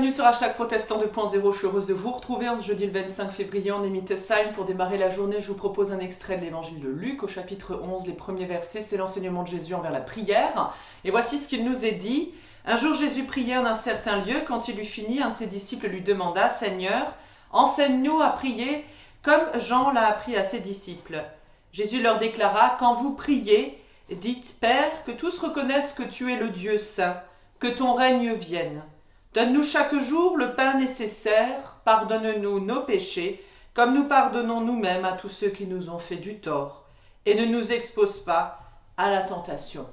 Bienvenue sur Hashtag Protestant 2.0, je suis heureuse de vous retrouver en ce jeudi le 25 février en Emite Sign. Pour démarrer la journée, je vous propose un extrait de l'évangile de Luc au chapitre 11, les premiers versets, c'est l'enseignement de Jésus envers la prière. Et voici ce qu'il nous est dit. Un jour Jésus priait en un certain lieu, quand il eut fini, un de ses disciples lui demanda « Seigneur, enseigne-nous à prier comme Jean l'a appris à ses disciples. » Jésus leur déclara « Quand vous priez, dites « Père, que tous reconnaissent que tu es le Dieu saint, que ton règne vienne. » Donne-nous chaque jour le pain nécessaire, pardonne-nous nos péchés, comme nous pardonnons nous-mêmes à tous ceux qui nous ont fait du tort, et ne nous expose pas à la tentation.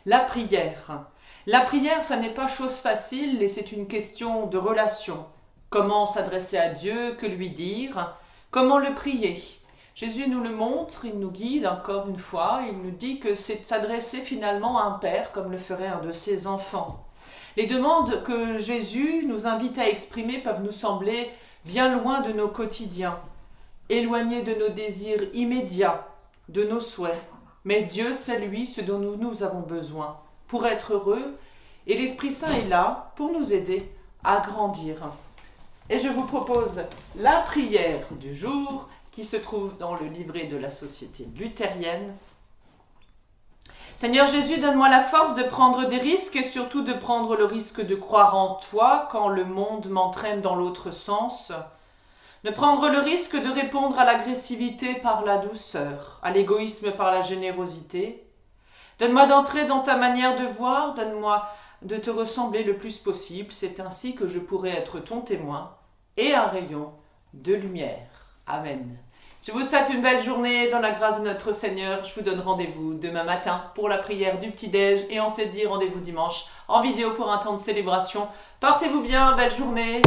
La prière. La prière, ça n'est pas chose facile et c'est une question de relation. Comment s'adresser à Dieu, que lui dire, comment le prier. Jésus nous le montre, il nous guide encore une fois, il nous dit que c'est de s'adresser finalement à un père comme le ferait un de ses enfants. Les demandes que Jésus nous invite à exprimer peuvent nous sembler bien loin de nos quotidiens, éloignées de nos désirs immédiats, de nos souhaits. Mais Dieu, c'est lui ce dont nous avons besoin pour être heureux, et l'Esprit Saint est là pour nous aider à grandir. Et je vous propose la prière du jour qui se trouve dans le livret de la Société luthérienne. Seigneur Jésus, donne-moi la force de prendre des risques et surtout de prendre le risque de croire en toi quand le monde m'entraîne dans l'autre sens. De prendre le risque de répondre à l'agressivité par la douceur, à l'égoïsme par la générosité. Donne-moi d'entrer dans ta manière de voir, donne-moi de te ressembler le plus possible. C'est ainsi que je pourrai être ton témoin et un rayon de lumière. Amen. Je vous souhaite une belle journée dans la grâce de notre Seigneur. Je vous donne rendez-vous demain matin pour la prière du petit-déj et on s'est dit rendez-vous dimanche en vidéo pour un temps de célébration. Portez-vous bien, belle journée.